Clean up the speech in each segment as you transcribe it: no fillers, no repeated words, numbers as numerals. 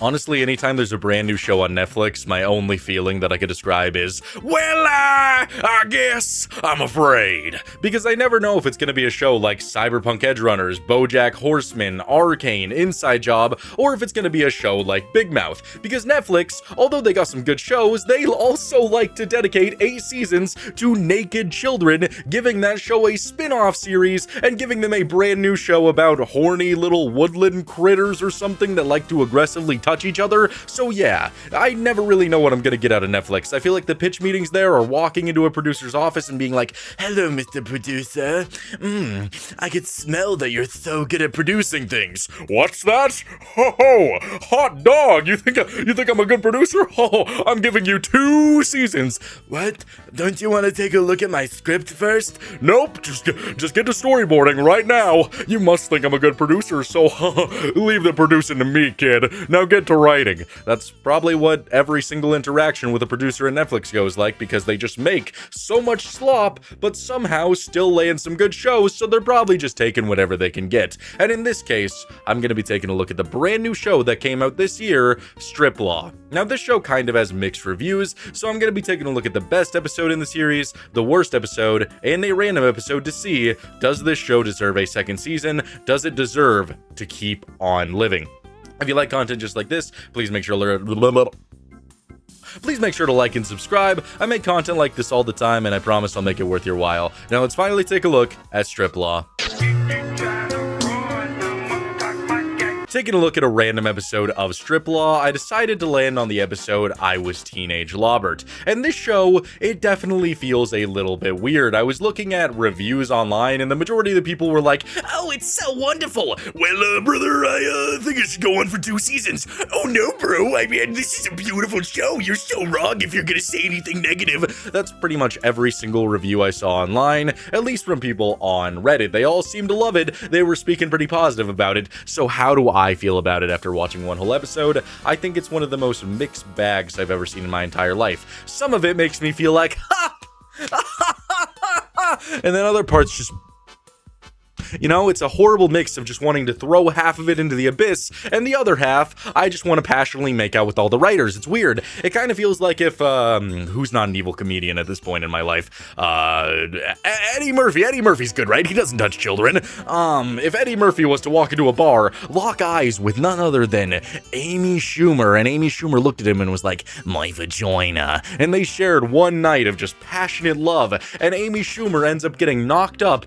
Honestly, anytime there's a brand new show on Netflix, my only feeling that I could describe is, well, I guess I'm afraid. Because I never know if it's going to be a show like Cyberpunk Edgerunners, BoJack Horseman, Arcane, Inside Job, or if it's going to be a show like Big Mouth. Because Netflix, although they got some good shows, they also like to dedicate 8 seasons to naked children, giving that show a spin-off series and giving them a brand new show about horny little woodland critters or something that like to aggressively touch each other. So yeah, I never really know what I'm gonna get out of Netflix. I feel like the pitch meetings there are walking into a producer's office and being like, hello, Mr. Producer. I could smell that you're so good at producing things. What's that? Ho ho! Hot dog! You think I'm a good producer? Oh, I'm giving you 2 seasons. What? Don't you want to take a look at my script first? Nope, just get to storyboarding right now. You must think I'm a good producer, so leave the producing to me, kid. Now get to writing. That's probably what every single interaction with a producer at Netflix goes like, because they just make so much slop, but somehow still lay in some good shows, so they're probably just taking whatever they can get. And in this case, I'm gonna be taking a look at the brand new show that came out this year, Strip Law. Now, this show kind of has mixed reviews, so I'm gonna be taking a look at the best episode in the series, the worst episode, and a random episode to see, does this show deserve a second season? Does it deserve to keep on living? If you like content just like this, please make sure to like and subscribe. I make content like this all the time, and I promise I'll make it worth your while. Now let's finally take a look at Strip Law. Taking a look at a random episode of Strip Law, I decided to land on the episode I Was Teenage Lawbert. And this show, it definitely feels a little bit weird. I was looking at reviews online, and the majority of the people were like, oh, it's so wonderful. Well, brother, I think it should go on for 2 seasons. Oh no, bro, I mean, this is a beautiful show. You're so wrong if you're gonna say anything negative. That's pretty much every single review I saw online, at least from people on Reddit. They all seemed to love it. They were speaking pretty positive about it. So how do I feel about it after watching one whole episode? I think it's one of the most mixed bags I've ever seen in my entire life. Some of it makes me feel like, ha! And then other parts just, you know, it's a horrible mix of just wanting to throw half of it into the abyss, and the other half, I just want to passionately make out with all the writers. It's weird. It kind of feels like if, who's not an evil comedian at this point in my life? Eddie Murphy. Eddie Murphy's good, right? He doesn't touch children. If Eddie Murphy was to walk into a bar, lock eyes with none other than Amy Schumer, and Amy Schumer looked at him and was like, my vagina. And they shared one night of just passionate love, and Amy Schumer ends up getting knocked up.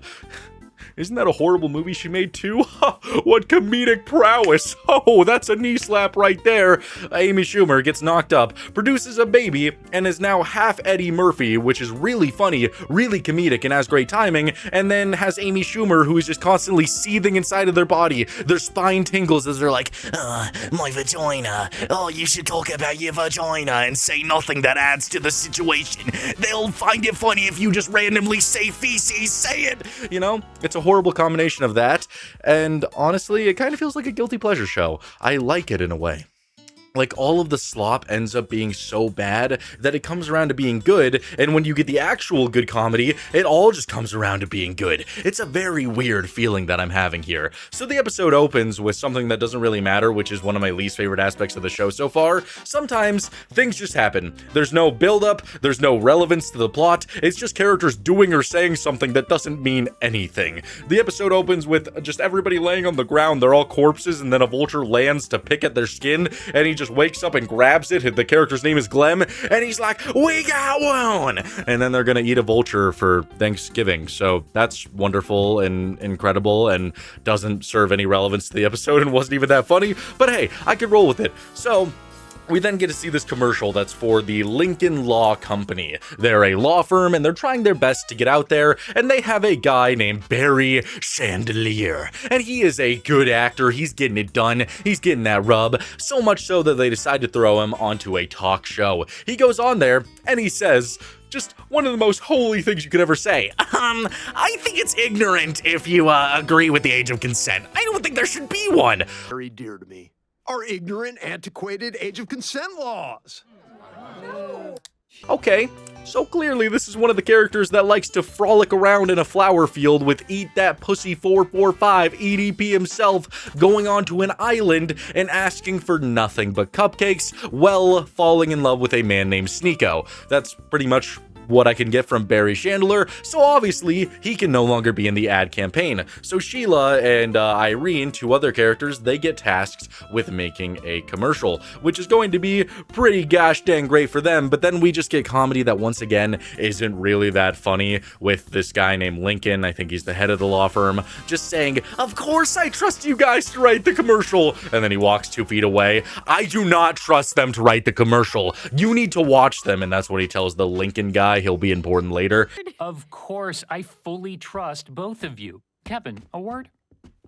Isn't that a horrible movie she made too? What comedic prowess! Oh, that's a knee slap right there. Amy Schumer gets knocked up, produces a baby, and is now half Eddie Murphy, which is really funny, really comedic, and has great timing, and then has Amy Schumer, who is just constantly seething inside of their body. Their spine tingles as they're like, my vagina. Oh, you should talk about your vagina and say nothing that adds to the situation. They'll find it funny if you just randomly say feces. Say it! You know, it's a horrible combination of that, and honestly, it kind of feels like a guilty pleasure show. I like it in a way. Like, all of the slop ends up being so bad that it comes around to being good, and when you get the actual good comedy, it all just comes around to being good. It's a very weird feeling that I'm having here. So the episode opens with something that doesn't really matter, which is one of my least favorite aspects of the show so far. Sometimes things just happen. There's no build-up, there's no relevance to the plot, it's just characters doing or saying something that doesn't mean anything. The episode opens with just everybody laying on the ground, they're all corpses, and then a vulture lands to pick at their skin, and he just wakes up and grabs it. The character's name is Glenn, and he's like, we got one! And then they're gonna eat a vulture for Thanksgiving. So that's wonderful and incredible and doesn't serve any relevance to the episode and wasn't even that funny, but hey, I could roll with it. So we then get to see this commercial that's for the Lincoln Law Company. They're a law firm, and they're trying their best to get out there, and they have a guy named Barry Chandelier. And he is a good actor. He's getting it done. He's getting that rub. So much so that they decide to throw him onto a talk show. He goes on there, and he says, just one of the most holy things you could ever say. I think it's ignorant if you agree with the age of consent. I don't think there should be one. Very dear to me. Our ignorant, antiquated age of consent laws. Okay, So clearly this is one of the characters that likes to frolic around in a flower field with Eat That Pussy 445 EDP himself going onto an island and asking for nothing but cupcakes, well, falling in love with a man named Sneeko. That's pretty much what I can get from Barry Chandler, so obviously he can no longer be in the ad campaign. So Sheila and Irene, two other characters, they get tasked with making a commercial, which is going to be pretty gosh dang great for them, but then we just get comedy that once again isn't really that funny with this guy named Lincoln, I think he's the head of the law firm, just saying, "Of course I trust you guys to write the commercial," and then he walks 2 feet away. I do not trust them to write the commercial. You need to watch them, and that's what he tells the Lincoln guy. He'll be important later. Of course, I fully trust both of you. Kevin, a word?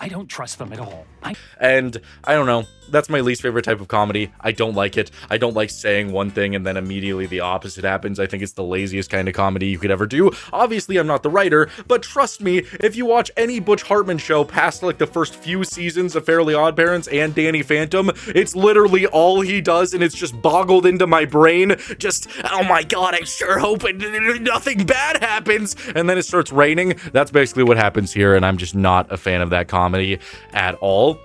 I don't trust them at all. And I don't know, that's my least favorite type of comedy. I don't like it. I don't like saying one thing and then immediately the opposite happens. I think it's the laziest kind of comedy you could ever do. Obviously, I'm not the writer, but trust me, if you watch any Butch Hartman show past like the first few seasons of Fairly Odd Parents and Danny Phantom, it's literally all he does, and it's just boggled into my brain. Just, oh my god, I sure hope nothing bad happens. And then it starts raining. That's basically what happens here, and I'm just not a fan of that comedy at all.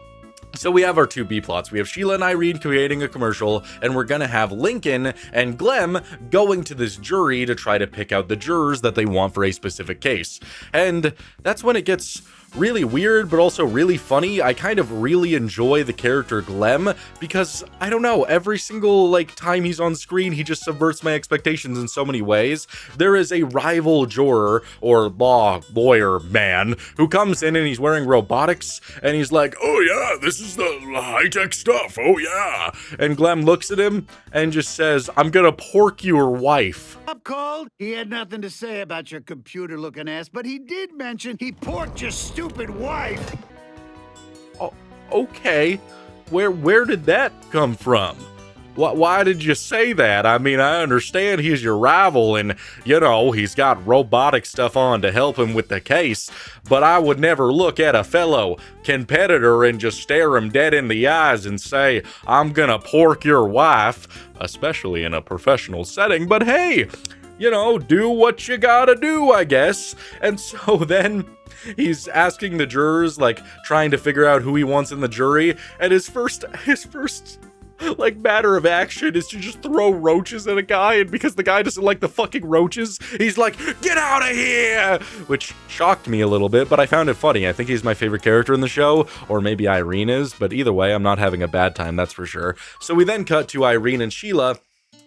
So we have our two B plots. We have Sheila and Irene creating a commercial, and we're gonna have Lincoln and Glenn going to this jury to try to pick out the jurors that they want for a specific case. And that's when it gets really weird, but also really funny. I kind of really enjoy the character Glenn because, I don't know, every single time he's on screen, he just subverts my expectations in so many ways. There is a rival juror or lawyer man who comes in and he's wearing robotics and he's like, "Oh yeah, this is the high-tech stuff, oh yeah." And Glenn looks at him and just says, "I'm gonna pork your wife." Up called? He had nothing to say about your computer-looking ass, but he did mention he porked your stupid wife. Oh, okay. Where did that come from? Why did you say that? I mean, I understand he's your rival and, you know, he's got robotic stuff on to help him with the case, but I would never look at a fellow competitor and just stare him dead in the eyes and say, "I'm gonna pork your wife," especially in a professional setting, but hey, you know, do what you gotta do, I guess. And so then he's asking the jurors, trying to figure out who he wants in the jury, and his first matter of action is to just throw roaches at a guy, and because the guy doesn't like the fucking roaches, he's like, "Get out of here!" Which shocked me a little bit, but I found it funny. I think he's my favorite character in the show, or maybe Irene is, but either way, I'm not having a bad time, that's for sure. So we then cut to Irene and Sheila,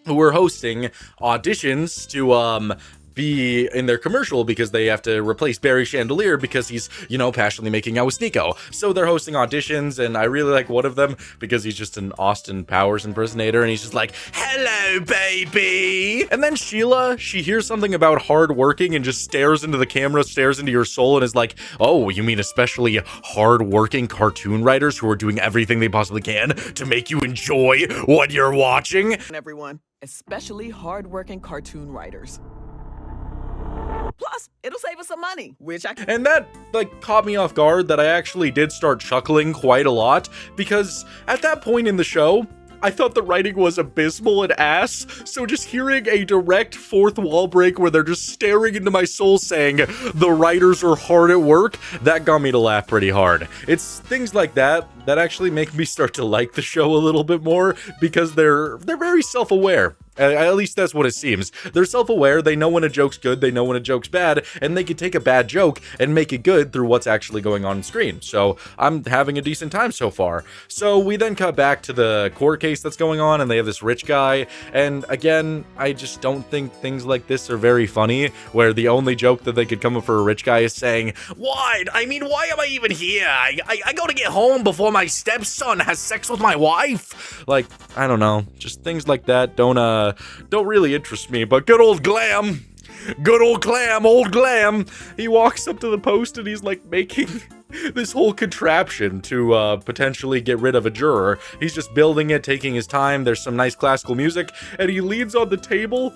who were hosting auditions to, be in their commercial because they have to replace Barry Chandelier because he's, you know, passionately making out with Sneeko. So they're hosting auditions, and I really like one of them because he's just an Austin Powers impersonator, and he's just like, "Hello, baby." And then Sheila, she hears something about hardworking and just stares into the camera, stares into your soul, and is like, "Oh, you mean especially hardworking cartoon writers who are doing everything they possibly can to make you enjoy what you're watching?" Everyone, especially hardworking cartoon writers. Plus, it'll save us some money, which I can. And that, caught me off guard that I actually did start chuckling quite a lot, because at that point in the show, I thought the writing was abysmal and ass, so just hearing a direct fourth wall break where they're just staring into my soul saying, "The writers are hard at work," that got me to laugh pretty hard. It's things like that that actually make me start to like the show a little bit more, because they're very self-aware. At least that's what it seems. They're self-aware, they know when a joke's good, they know when a joke's bad, and they can take a bad joke and make it good through what's actually going on screen. So I'm having a decent time so far. So we then cut back to the court case that's going on, and they have this rich guy, and again, I just don't think things like this are very funny, where the only joke that they could come up for a rich guy is saying, "What? I mean, why am I even here? I gotta get home before my stepson has sex with my wife." I don't know, just things like that don't really interest me, but good old Glam, old Glam, he walks up to the post and he's making this whole contraption to potentially get rid of a juror. He's just building it, taking his time, there's some nice classical music, and he leans on the table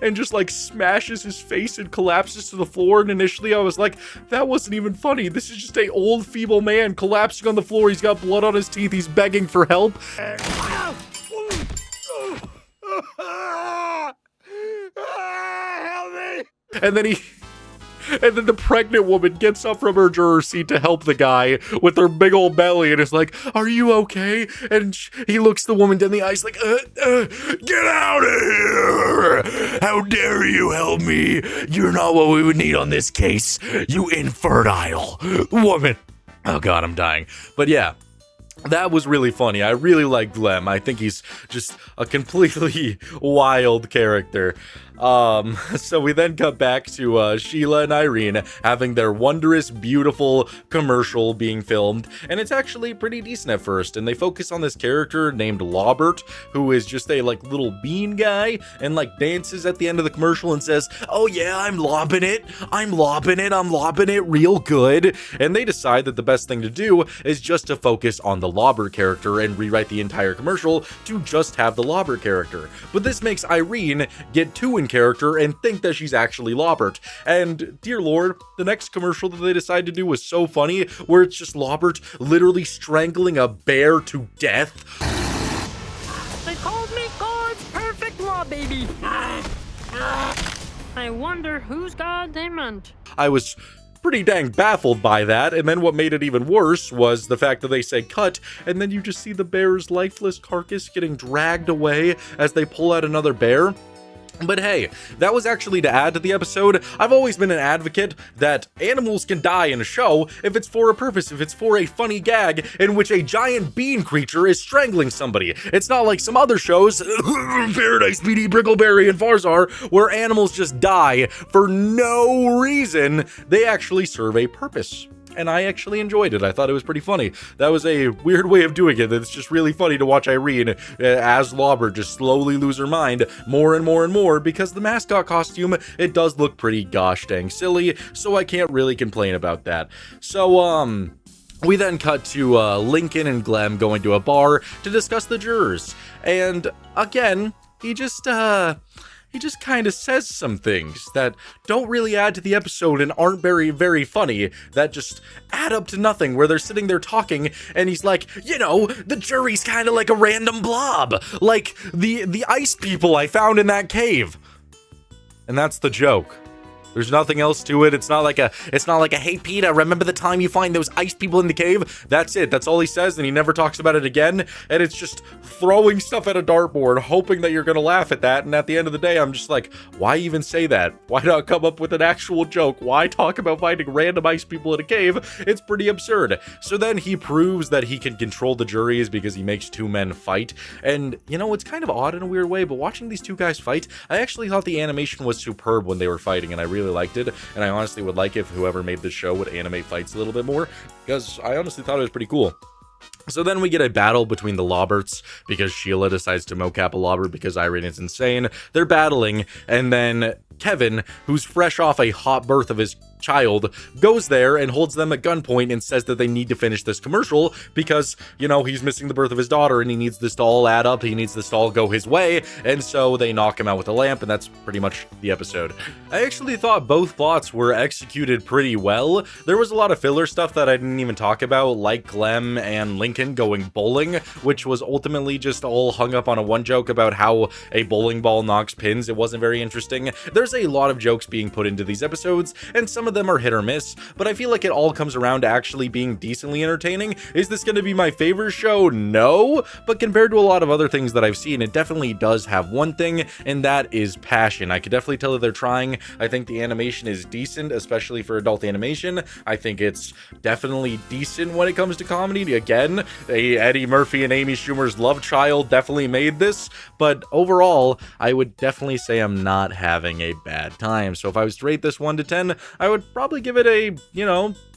and just smashes his face and collapses to the floor. And initially I was like, that wasn't even funny. This is just a old feeble man collapsing on the floor. He's got blood on his teeth. He's begging for help. And then the pregnant woman gets up from her juror seat to help the guy with her big old belly and is like, "Are you okay?" And he looks the woman in the eyes like, "Get out of here! How dare you help me? You're not what we would need on this case, you infertile woman." Oh God, I'm dying. But yeah. That was really funny. I really like Glem. I think he's just a completely wild character. So we then cut back to Sheila and Irene having their wondrous, beautiful commercial being filmed, and it's actually pretty decent at first, and they focus on this character named Lawbert, who is just a little bean guy, and dances at the end of the commercial and says, "Oh yeah, I'm lobbing it real good." And they decide that the best thing to do is just to focus on the Lawbert character and rewrite the entire commercial to just have the Lawbert character. But this makes Irene get too in character and think that she's actually Lawbert. And dear lord, the next commercial that they decide to do was so funny, where it's just Lawbert literally strangling a bear to death. They called me God's perfect law baby. I wonder whose God they meant. I was pretty dang baffled by that, and then what made it even worse was the fact that they say cut, and then you just see the bear's lifeless carcass getting dragged away as they pull out another bear. But hey, that was actually to add to the episode. I've always been an advocate that animals can die in a show if it's for a purpose, if it's for a funny gag in which a giant bean creature is strangling somebody. It's not like some other shows, Paradise PD, Brickleberry, and Farzar, where animals just die for no reason. They actually serve a purpose. And I actually enjoyed it. I thought it was pretty funny. That was a weird way of doing it. It's just really funny to watch Irene as Lawbert just slowly lose her mind more and more and more, because the mascot costume, it does look pretty gosh dang silly, so I can't really complain about that. So, we then cut to Lincoln and Glem going to a bar to discuss the jurors. And again, he just kind of says some things that don't really add to the episode and aren't very, very funny, that just add up to nothing, where they're sitting there talking, and he's like, the jury's kind of like a random blob, like the ice people I found in that cave. And that's the joke. There's nothing else to it. It's not like a, "Hey, Peter, remember the time you find those ice people in the cave?" That's it. That's all he says, and he never talks about it again. And it's just throwing stuff at a dartboard, hoping that you're going to laugh at that. And at the end of the day, I'm just like, why even say that? Why not come up with an actual joke? Why talk about finding random ice people in a cave? It's pretty absurd. So then he proves that he can control the juries because he makes two men fight. And, it's kind of odd in a weird way, but watching these two guys fight, I actually thought the animation was superb when they were fighting, and I really liked it, and I honestly would like if whoever made this show would animate fights a little bit more, because I honestly thought it was pretty cool. So then we get a battle between the Lawberts, because Sheila decides to mocap a Lawbert because Irene is insane. They're battling, and then Kevin, who's fresh off a hot birth of his child, goes there and holds them at gunpoint and says that they need to finish this commercial because, he's missing the birth of his daughter and he needs this to all add up. He needs this to all go his way. And so they knock him out with a lamp, and that's pretty much the episode. I actually thought both plots were executed pretty well. There was a lot of filler stuff that I didn't even talk about, like Glem and Lincoln going bowling, which was ultimately just all hung up on a one joke about how a bowling ball knocks pins. It wasn't very interesting. There's a lot of jokes being put into these episodes, and some of them are hit or miss, but I feel like it all comes around to actually being decently entertaining. Is this going to be my favorite show? No, but compared to a lot of other things that I've seen, it definitely does have one thing, and that is passion. I could definitely tell that they're trying. I think the animation is decent, especially for adult animation. I think it's definitely decent when it comes to comedy. Again, Eddie Murphy and Amy Schumer's love child definitely made this, but overall, I would definitely say I'm not having a bad time. So if I was to rate this 1 to 10, I would probably give it a,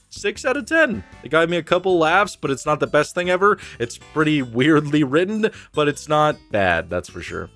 6 out of 10. It got me a couple laughs, but it's not the best thing ever. It's pretty weirdly written, but it's not bad, that's for sure.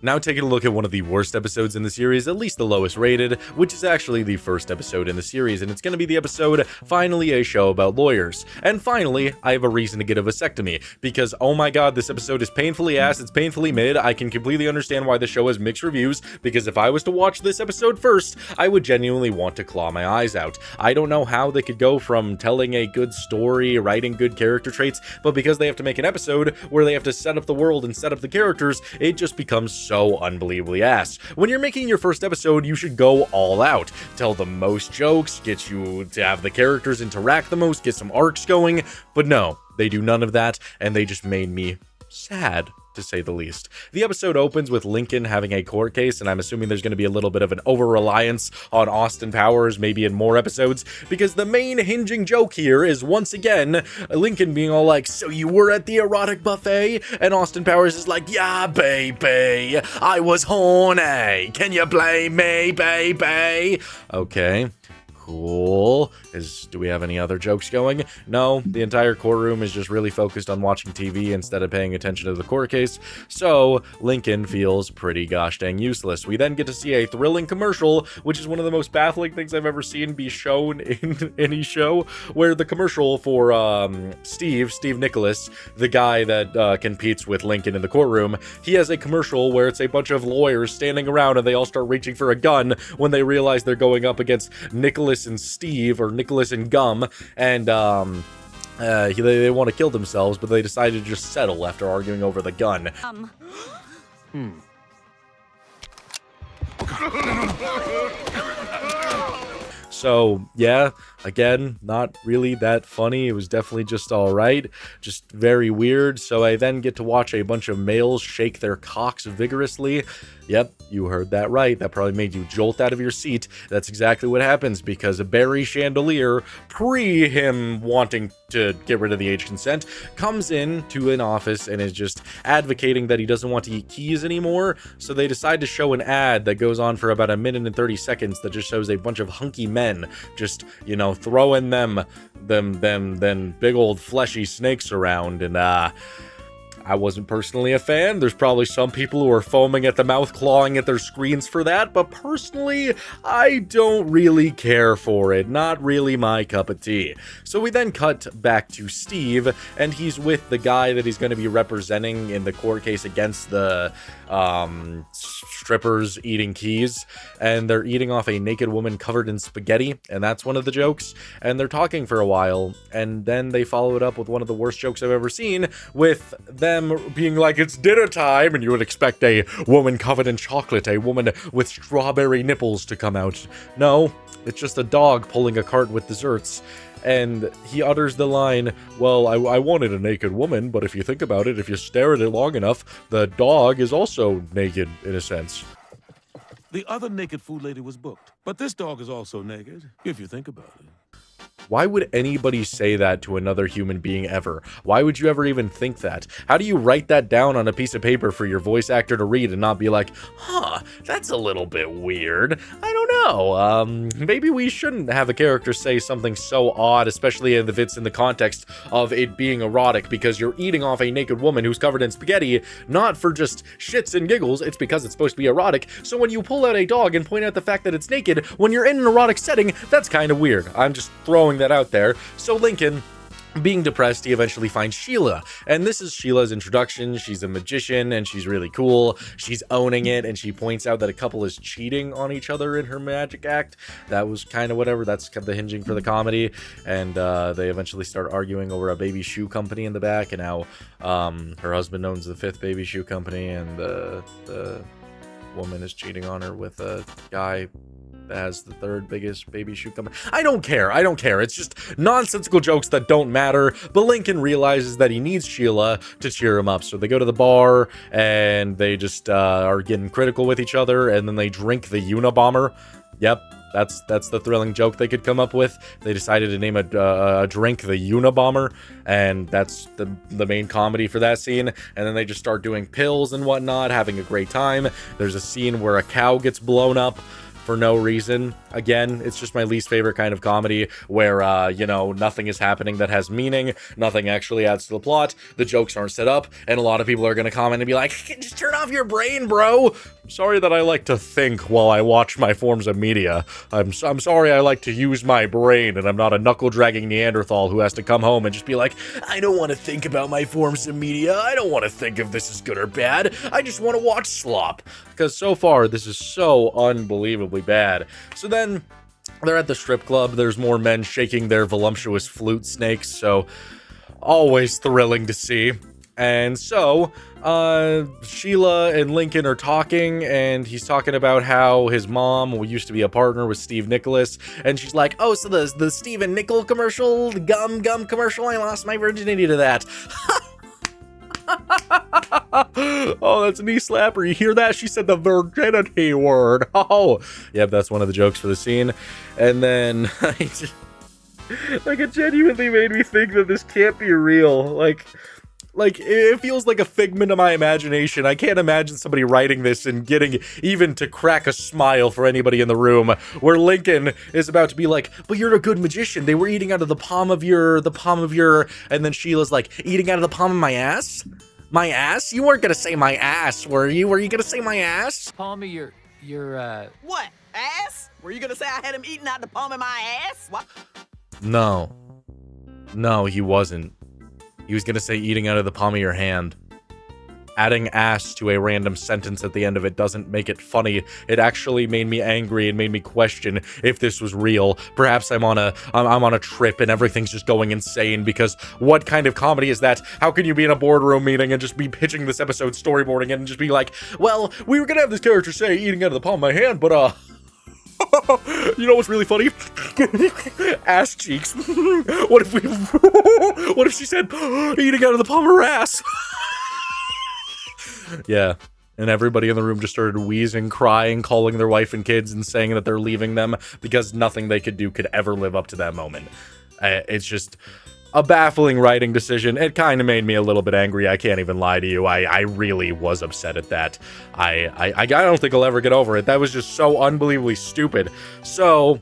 Now taking a look at one of the worst episodes in the series, at least the lowest rated, which is actually the first episode in the series, and it's going to be the episode, Finally a Show About Lawyers. And finally, I have a reason to get a vasectomy, because oh my god, this episode is painfully ass, it's painfully mid. I can completely understand why the show has mixed reviews, because if I was to watch this episode first, I would genuinely want to claw my eyes out. I don't know how they could go from telling a good story, writing good character traits, but because they have to make an episode where they have to set up the world and set up the characters, it just becomes so so unbelievably ass. When you're making your first episode, you should go all out. Tell the most jokes, get you to have the characters interact the most, get some arcs going, but no, they do none of that, and they just made me sad, to say the least. The episode opens with Lincoln having a court case, and I'm assuming there's going to be a little bit of an over-reliance on Austin Powers, maybe in more episodes, because the main hinging joke here is, once again, Lincoln being all like, so you were at the erotic buffet? And Austin Powers is like, yeah, baby, I was horny. Can you blame me, baby? Okay. Cool. Do we have any other jokes going? No, the entire courtroom is just really focused on watching TV instead of paying attention to the court case, so Lincoln feels pretty gosh dang useless. We then get to see a thrilling commercial, which is one of the most baffling things I've ever seen be shown in any show, where the commercial for Steve Nicholas, the guy that competes with Lincoln in the courtroom, he has a commercial where it's a bunch of lawyers standing around and they all start reaching for a gun when they realize they're going up against Nicholas and Steve, or Nicholas and Gum, and they want to kill themselves, but they decided to just settle after arguing over the gun. So, yeah, again, not really that funny. It was definitely just alright, just very weird. So I then get to watch a bunch of males shake their cocks vigorously. Yep, you heard that right. That probably made you jolt out of your seat. That's exactly what happens, because Barry Chandelier, pre him wanting to get rid of the age consent, comes in to an office and is just advocating that he doesn't want to eat keys anymore. So they decide to show an ad that goes on for about 1 minute and 30 seconds that just shows a bunch of hunky men just, you know, throwing them big old fleshy snakes around, and I wasn't personally a fan. There's probably some people who are foaming at the mouth, clawing at their screens for that, but personally, I don't really care for it. Not really my cup of tea. So we then cut back to Steve, and he's with the guy that he's going to be representing in the court case against the strippers eating keys, and they're eating off a naked woman covered in spaghetti, and that's one of the jokes, and they're talking for a while, and then they follow it up with one of the worst jokes I've ever seen, with them being like, it's dinner time, and you would expect a woman covered in chocolate, a woman with strawberry nipples to come out. No, it's just a dog pulling a cart with desserts. And he utters the line, well, I wanted a naked woman, but if you think about it, if you stare at it long enough, the dog is also naked, in a sense. The other naked food lady was booked, but this dog is also naked, if you think about it. Why would anybody say that to another human being ever? Why would you ever even think that? How do you write that down on a piece of paper for your voice actor to read and not be like, huh, that's a little bit weird. I don't know. Maybe we shouldn't have a character say something so odd, especially if it's in the context of it being erotic, because you're eating off a naked woman who's covered in spaghetti, not for just shits and giggles, it's because it's supposed to be erotic. So when you pull out a dog and point out the fact that it's naked, when you're in an erotic setting, that's kind of weird. I'm just throwing that out there. So Lincoln, being depressed, he eventually finds Sheila, and this is Sheila's introduction. She's a magician and she's really cool. She's owning it, and she points out that a couple is cheating on each other in her magic act. That was kind of whatever. That's kind of the hinging for the comedy, and they eventually start arguing over a baby shoe company in the back, and how her husband owns the 5th baby shoe company, and the woman is cheating on her with a guy as the 3rd biggest baby shoe company. I don't care. It's just nonsensical jokes that don't matter. But Lincoln realizes that he needs Sheila to cheer him up. So they go to the bar and they just are getting critical with each other, and then they drink the Unabomber. Yep. That's the thrilling joke they could come up with. They decided to name a drink the Unabomber, and that's the main comedy for that scene. And then they just start doing pills and whatnot, having a great time. There's a scene where a cow gets blown up for no reason. Again, it's just my least favorite kind of comedy where, you know, nothing is happening that has meaning, nothing actually adds to the plot, the jokes aren't set up, and a lot of people are going to comment and be like, just turn off your brain, bro. Sorry that I like to think while I watch my forms of media. I'm sorry I like to use my brain, and I'm not a knuckle-dragging Neanderthal who has to come home and just be like, I don't want to think about my forms of media, I don't want to think if this is good or bad, I just want to watch slop. Because so far, this is so unbelievably bad. So then, they're at the strip club, there's more men shaking their voluptuous flute snakes, so always thrilling to see. And so, Sheila and Lincoln are talking, and he's talking about how his mom used to be a partner with Steve Nicholas, and she's like, oh, so the Steve and Nickel commercial, the gum commercial, I lost my virginity to that. Oh, that's a knee slapper. You hear that? She said the virginity word. Oh, yep, that's one of the jokes for the scene. And then, like, it genuinely made me think that this can't be real. Like, it feels like a figment of my imagination. I can't imagine somebody writing this and getting even to crack a smile for anybody in the room, where Lincoln is about to be like, but you're a good magician. They were eating out of the palm of your, and then Sheila's like, eating out of the palm of my ass? My ass? You weren't gonna say my ass, were you? Were you gonna say my ass? Palm of your What? Ass? Were you gonna say I had him eating out the palm of my ass? What? No, he wasn't. He was gonna say eating out of the palm of your hand. Adding ass to a random sentence at the end of it doesn't make it funny. It actually made me angry and made me question if this was real. Perhaps I'm on a trip and everything's just going insane, because what kind of comedy is that? How can you be in a boardroom meeting and just be pitching this episode, storyboarding it, and just be like, well, we were gonna have this character say eating out of the palm of my hand, but you know what's really funny? Ass cheeks. What if she said eating out of the palm of her ass? Yeah. And everybody in the room just started wheezing, crying, calling their wife and kids and saying that they're leaving them because nothing they could do could ever live up to that moment. It's just a baffling writing decision. It kind of made me a little bit angry. I can't even lie to you. I really was upset at that. I don't think I'll ever get over it. That was just so unbelievably stupid. So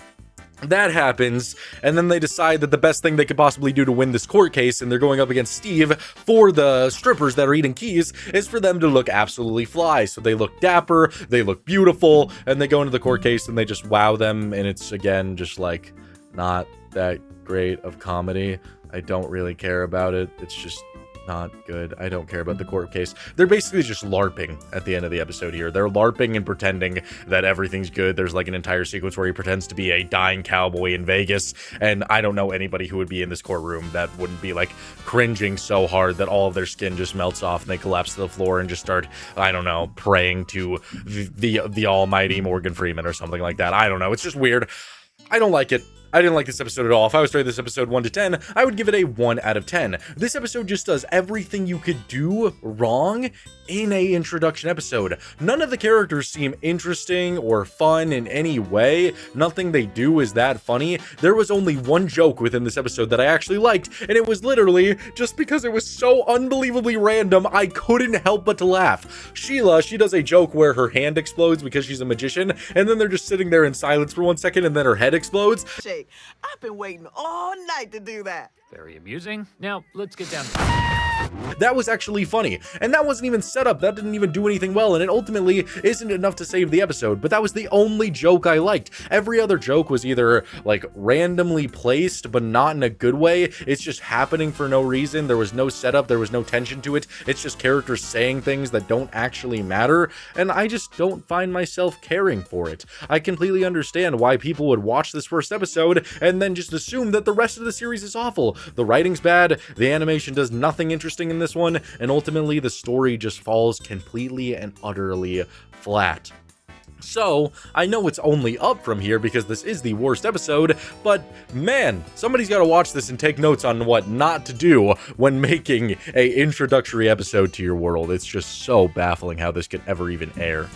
that happens, and then they decide that the best thing they could possibly do to win this court case, and they're going up against Steve for the strippers that are eating keys, is for them to look absolutely fly. So they look dapper, they look beautiful, and they go into the court case and they just wow them, and it's, again, just like not that great of comedy. I don't really care about it. It's just not good. I don't care about the court case. They're basically just LARPing at the end of the episode here. They're LARPing and pretending that everything's good. There's like an entire sequence where he pretends to be a dying cowboy in Vegas, and I don't know anybody who would be in this courtroom that wouldn't be like cringing so hard that all of their skin just melts off and they collapse to the floor and just start, I don't know, praying to the almighty Morgan Freeman or something like that. I don't know. It's just weird. I don't like it. I didn't like this episode at all. If I was to rate this episode 1 to 10, I would give it a 1 out of 10. This episode just does everything you could do wrong in a introduction episode. None of the characters seem interesting or fun in any way. Nothing they do is that funny. There was only one joke within this episode that I actually liked, and it was literally just because it was so unbelievably random, I couldn't help but to laugh. Sheila, she does a joke where her hand explodes because she's a magician, and then they're just sitting there in silence for 1 second, and then her head explodes. Shake. I've been waiting all night to do that. very amusing. Now, let's get down to That was actually funny, and that wasn't even set up. That didn't even do anything well, and it ultimately isn't enough to save the episode, but that was the only joke I liked. Every other joke was either, like, randomly placed, but not in a good way. It's just happening for no reason. There was no setup, there was no tension to it. It's just characters saying things that don't actually matter, and I just don't find myself caring for it. I completely understand why people would watch this first episode and then just assume that the rest of the series is awful. The writing's bad, the animation does nothing interesting in this one, and ultimately the story just falls completely and utterly flat. So, I know it's only up from here because this is the worst episode, but man, somebody's got to watch this and take notes on what not to do when making a introductory episode to your world. It's just so baffling how this could ever even air.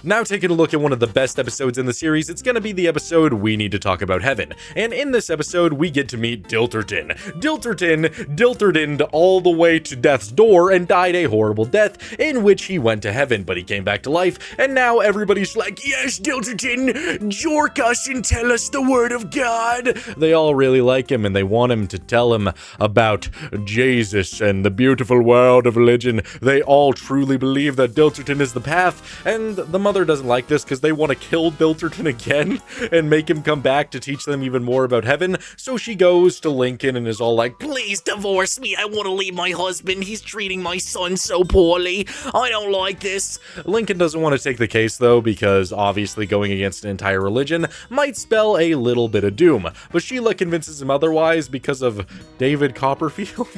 Now taking a look at one of the best episodes in the series, it's gonna be the episode We Need to Talk About Heaven. And in this episode, we get to meet Dilterton. Diltertoned all the way to death's door and died a horrible death in which he went to heaven, but he came back to life, and now everybody's like, yes, Dilterton, jork us and tell us the word of God. They all really like him, and they want him to tell him about Jesus and the beautiful world of religion. They all truly believe that Dilterton is the path, and the mother doesn't like this because they want to kill Dilterton again and make him come back to teach them even more about heaven. So she goes to Lincoln and is all like, please divorce me. I want to leave my husband. He's treating my son so poorly. I don't like this. Lincoln doesn't want to take the case though, because obviously going against an entire religion might spell a little bit of doom. But Sheila convinces him otherwise because of David Copperfield.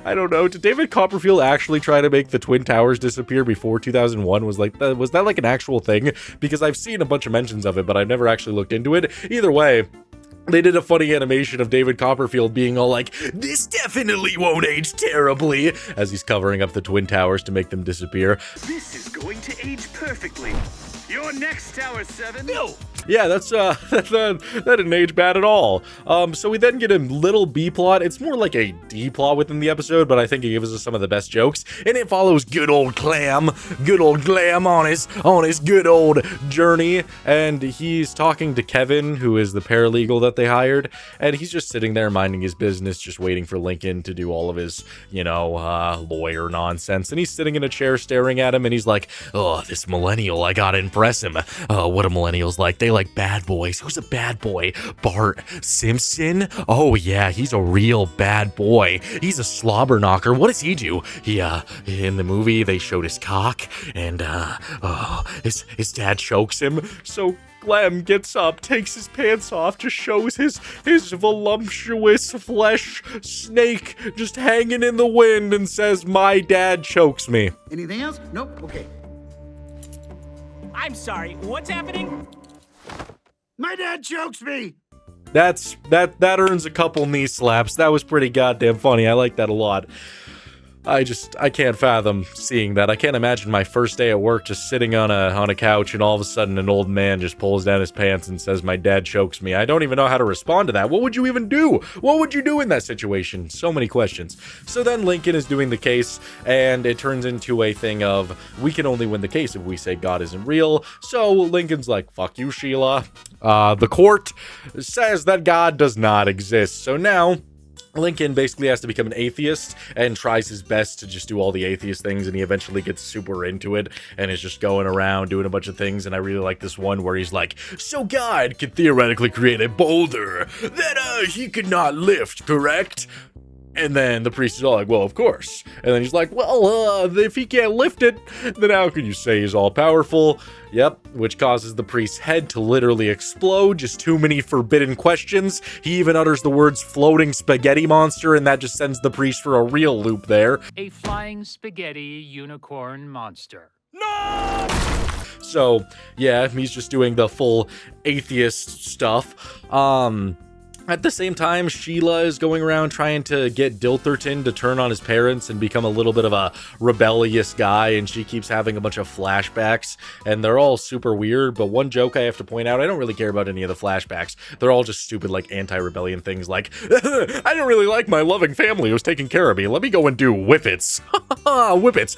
I don't know. Did David Copperfield actually try to make the Twin Towers disappear before 2001? Was that like an actual thing? Because I've seen a bunch of mentions of it, but I've never actually looked into it. Either way, they did a funny animation of David Copperfield being all like, this definitely won't age terribly, as he's covering up the Twin Towers to make them disappear. This is going to age perfectly. You're next, Tower 7. No! Yeah, that didn't age bad at all. So we then get a little B plot. It's more like a D plot within the episode, but I think it gives us some of the best jokes. And it follows good old Glam on his good old journey. And he's talking to Kevin, who is the paralegal that they hired. And he's just sitting there minding his business, just waiting for Lincoln to do all of his, lawyer nonsense. And he's sitting in a chair staring at him, and he's like, oh, this millennial, I gotta impress him. What are millennials like? They like bad boys. Who's a bad boy? Bart Simpson? Oh yeah, he's a real bad boy. He's a slobber knocker. What does he do? He in the movie they showed his cock, and his dad chokes him. So Glam gets up, takes his pants off, just shows his voluptuous flesh snake just hanging in the wind, and says, my dad chokes me. Anything else? Nope. Okay. I'm sorry, what's happening? My dad chokes me! That earns a couple knee slaps. That was pretty goddamn funny. I like that a lot. I can't fathom seeing that. I can't imagine my first day at work just sitting on a couch and all of a sudden an old man just pulls down his pants and says, my dad chokes me. I don't even know how to respond to that. What would you even do? What would you do in that situation? So many questions. So then Lincoln is doing the case, and it turns into a thing of, we can only win the case if we say God isn't real. So Lincoln's like, fuck you, Sheila. The court says that God does not exist. So now Lincoln basically has to become an atheist and tries his best to just do all the atheist things, and he eventually gets super into it and is just going around doing a bunch of things. And I really like this one where he's like, so God could theoretically create a boulder that he could not lift, correct? And then the priest is all like, well, of course. And then he's like, well, if he can't lift it, then how can you say he's all powerful? Yep, which causes the priest's head to literally explode. Just too many forbidden questions. He even utters the words floating spaghetti monster, and that just sends the priest for a real loop there. A flying spaghetti unicorn monster. So, yeah, he's just doing the full atheist stuff. At the same time, Sheila is going around trying to get Dilterton to turn on his parents and become a little bit of a rebellious guy, and she keeps having a bunch of flashbacks, and they're all super weird. But one joke I have to point out, I don't really care about any of the flashbacks. They're all just stupid, like, anti-rebellion things, like, I don't really like my loving family who's taking care of me. Let me go and do whippets. Whippets.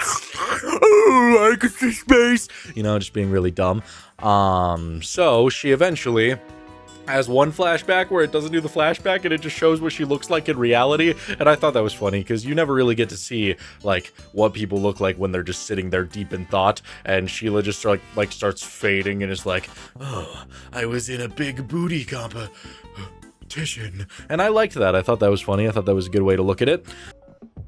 Oh, I could see space. Just being really dumb. So she eventually has one flashback where it doesn't do the flashback and it just shows what she looks like in reality, and I thought that was funny because you never really get to see like what people look like when they're just sitting there deep in thought. And Sheila just like starts fading and is like, oh, I was in a big booty competition, and I liked that. I thought that was funny. I thought that was a good way to look at it.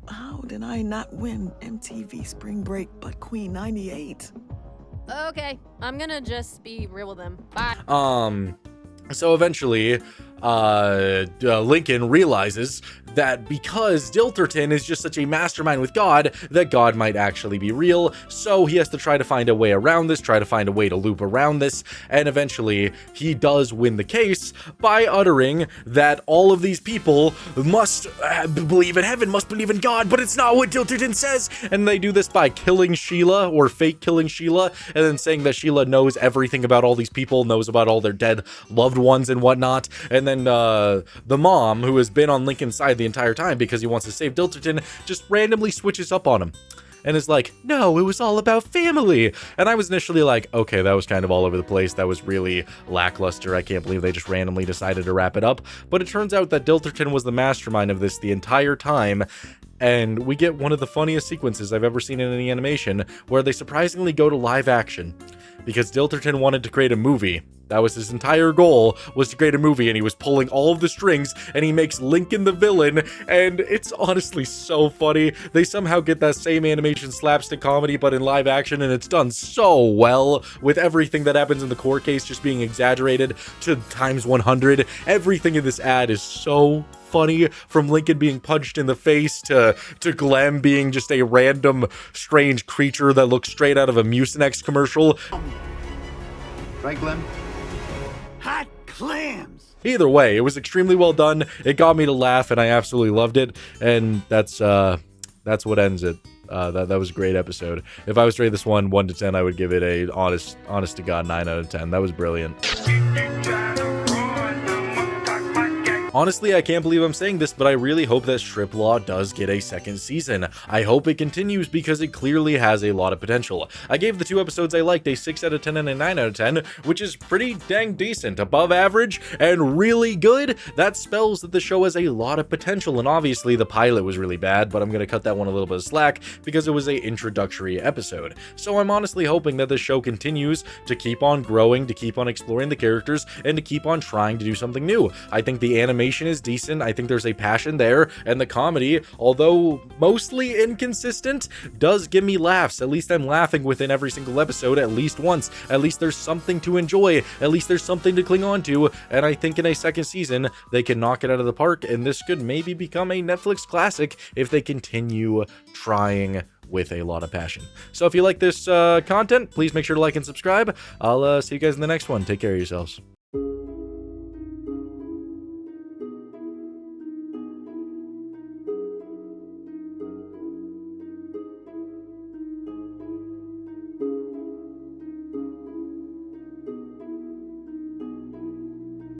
How did I not win MTV Spring Break but Queen 98? Okay, I'm gonna just be real with him. Bye. So eventually, Lincoln realizes that because Dilterton is just such a mastermind with God, that God might actually be real. So he has to try to find a way around this, try to find a way to loop around this. And eventually he does win the case by uttering that all of these people must believe in heaven, must believe in God, but it's not what Dilterton says. And they do this by killing Sheila, or fake killing Sheila, and then saying that Sheila knows everything about all these people, knows about all their dead loved ones and whatnot. And then the mom, who has been on Lincoln's side the entire time because he wants to save Dilterton, just randomly switches up on him and is like, no, it was all about family. And I was initially like, okay, that was kind of all over the place. That was really lackluster. I can't believe they just randomly decided to wrap it up. But it turns out that Dilterton was the mastermind of this the entire time. And we get one of the funniest sequences I've ever seen in any animation, where they surprisingly go to live action. because Dilterton wanted to create a movie. That was his entire goal, was to create a movie, and he was pulling all of the strings, and he makes Lincoln the villain, and it's honestly so funny. They somehow get that same animation slapstick comedy, but in live action, and it's done so well, with everything that happens in the court case just being exaggerated to times 100. Everything in this ad is so funny, from Lincoln being punched in the face to Glenn being just a random strange creature that looks straight out of a Mucinex commercial. Right, Glenn? Hot clams! Either way, it was extremely well done. It got me to laugh, and I absolutely loved it. And that's what ends it. That was a great episode. If I was to rate this one 1 to 10, I would give it a honest to God 9 out of 10. That was brilliant. Honestly, I can't believe I'm saying this, but I really hope that Strip Law does get a second season. I hope it continues because it clearly has a lot of potential. I gave the 2 episodes I liked a 6 out of 10 and a 9 out of 10, which is pretty dang decent, above average, and really good. That spells that the show has a lot of potential, and obviously the pilot was really bad, but I'm going to cut that one a little bit of slack because it was a introductory episode. So I'm honestly hoping that the show continues to keep on growing, to keep on exploring the characters, and to keep on trying to do something new. I think the animation is decent. I think there's a passion there, and the comedy, although mostly inconsistent, does give me laughs. At least I'm laughing within every single episode at least once. At least there's something to enjoy. At least there's something to cling on to, and I think in a second season they can knock it out of the park, and this could maybe become a Netflix classic if they continue trying with a lot of passion. So if you like this content, please make sure to like and subscribe. I'll see you guys in the next one. Take care of yourselves.